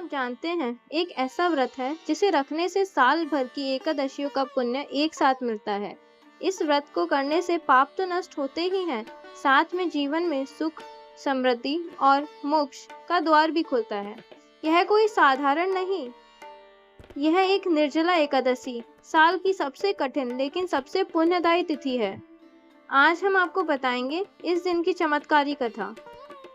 आप जानते हैं, एक ऐसा व्रत है जिसे रखने से साल भर की एकादशियों का पुण्य एक साथ मिलता है। इस व्रत को करने से पाप तो नष्ट होते ही हैं, साथ में जीवन में सुख, समृद्धि और मोक्ष का द्वार भी खुलता है। यह कोई साधारण नहीं, यह एक निर्जला एकादशी, साल की सबसे कठिन लेकिन सबसे पुण्यदायी तिथि है। आज हम आपको बताएंगे इस दिन की चमत्कारी कथा,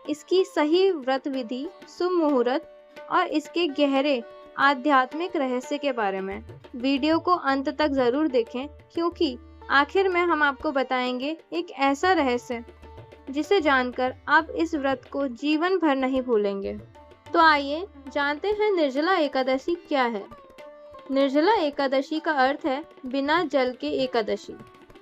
इसकी सही व्रत विधि, शुभ मुहूर्त और इसके गहरे आध्यात्मिक रहस्य के बारे में। वीडियो को अंत तक जरूर देखें, क्योंकि आखिर में हम आपको बताएंगे एक ऐसा रहस्य जिसे जानकर आप इस व्रत को जीवन भर नहीं भूलेंगे। तो आइए जानते हैं निर्जला एकादशी क्या है। निर्जला एकादशी का अर्थ है बिना जल के एकादशी।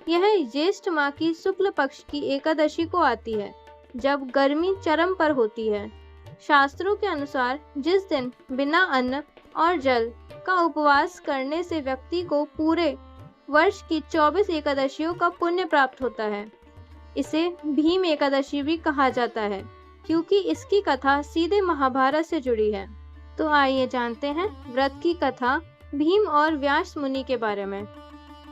यह ज्येष्ठ माह की शुक्ल पक्ष की एकादशी को आती है, जब गर्मी चरम पर होती है। शास्त्रों के अनुसार जिस दिन बिना अन्न और जल का उपवास करने से व्यक्ति को पूरे वर्ष की 24 एकादशियों का पुण्य प्राप्त होता है। इसे भीम एकादशी भी कहा जाता है, क्योंकि इसकी कथा सीधे महाभारत से जुड़ी है। तो आइए जानते हैं व्रत की कथा भीम और व्यास मुनि के बारे में।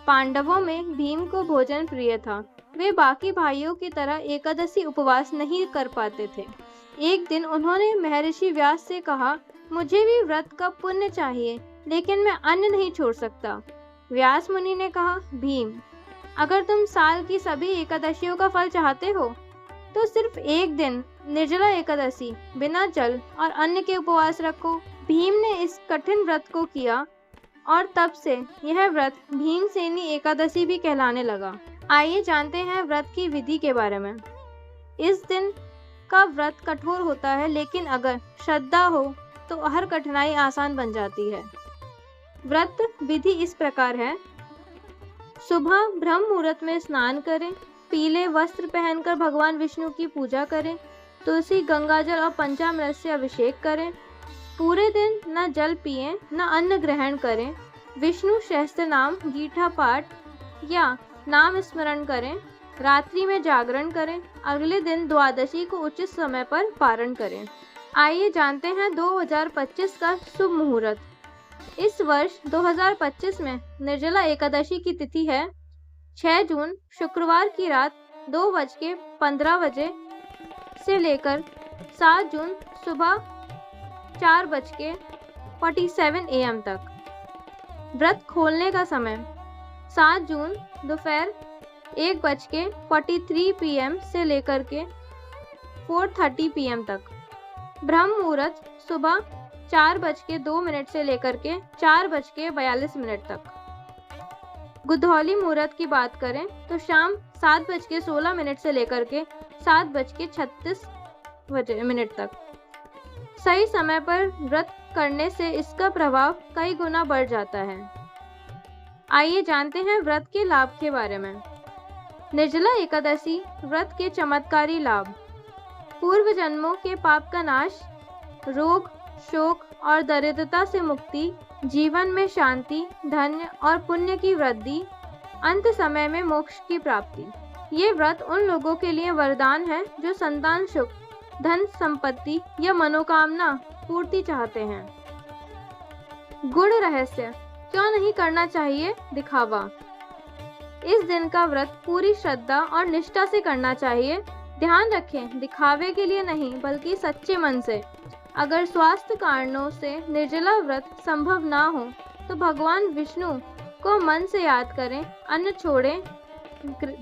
पांडवों में भीम को भोजन प्रिय था। वे बाकी भाइयों की तरह एकादशी उपवास नहीं कर पाते थे। एक दिन उन्होंने महर्षि व्यास से कहा, मुझे भी व्रत का पुण्य चाहिए, लेकिन मैं अन्न नहीं छोड़ सकता। व्यास मुनि ने कहा, भीम, अगर तुम साल की सभी एकादशियों का फल चाहते हो, तो सिर्फ एक दिन निर्जला एकादशी बिना जल और अन्न के उपवास रखो। भीम ने इस कठिन व्रत को किया और तब से यह व्रत भीमसेनी एकादशी भी कहलाने लगा। आइए जानते हैं व्रत की विधि के बारे में। इस दिन का व्रत कठोर होता है, लेकिन अगर श्रद्धा हो तो हर कठिनाई आसान बन जाती है। व्रत विधि इस प्रकार है। सुबह ब्रह्म मुहूर्त में स्नान करें, पीले वस्त्र पहनकर भगवान विष्णु की पूजा करें, तुलसी, गंगाजल और पंचामृत से अभिषेक करें। पूरे दिन न जल पिएं, न अन्न ग्रहण करें। विष्णु सहस्त्र नाम, गीठा पाठ या नाम स्मरण करें। रात्रि में जागरण करें। अगले दिन द्वादशी को उचित समय पर पारण करें। आइए जानते हैं 2025 का शुभ मुहूर्त। इस वर्ष 2025 में निर्जला एकादशी की तिथि है 6 जून शुक्रवार की रात 2:15 से लेकर 7 जून सुबह 4:47 AM तक। व्रत खोलने का समय 7 जून दोपहर 1:43 PM से लेकर के 4:30 PM तक। ब्रह्म मुहूर्त सुबह 4:02 से लेकर के 4:42 तक। गुधौली मुहूर्त की बात करें तो शाम 7:16 से लेकर के 7:36 तक। सही समय पर व्रत करने से इसका प्रभाव कई गुना बढ़ जाता है। आइए जानते हैं व्रत के लाभ के बारे में। निर्जला एकादशी व्रत के चमत्कारी लाभ। पूर्व जन्मों के पाप का नाश, रोग, शोक और दरिद्रता से मुक्ति, जीवन में शांति, धन्य और पुण्य की वृद्धि, अंत समय में मोक्ष की प्राप्ति। ये व्रत उन लोगों के लिए वरदान है जो संतान सुख, धन संपत्ति या मनोकामना पूर्ति चाहते हैं। गुण रहस्य। क्यों नहीं करना चाहिए दिखावा। इस दिन का व्रत पूरी श्रद्धा और निष्ठा से करना चाहिए। ध्यान रखें, दिखावे के लिए नहीं बल्कि सच्चे मन से। अगर स्वास्थ्य कारणों से निर्जला व्रत संभव ना हो तो भगवान विष्णु को मन से याद करें, अन्न छोड़ें,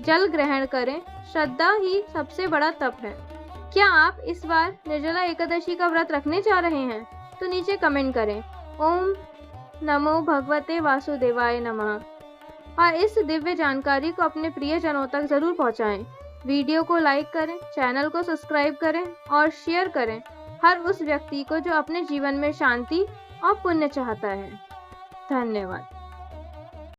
जल ग्रहण करें। श्रद्धा ही सबसे बड़ा तप है। क्या आप इस बार निर्जला एकादशी का व्रत रखने जा रहे हैं? तो नीचे कमेंट करें। ओम नमो भगवते वासुदेवाय नमः। और इस दिव्य जानकारी को अपने प्रियजनों तक जरूर पहुंचाएं। वीडियो को लाइक करें, चैनल को सब्सक्राइब करें और शेयर करें हर उस व्यक्ति को जो अपने जीवन में शांति और पुण्य चाहता है। धन्यवाद।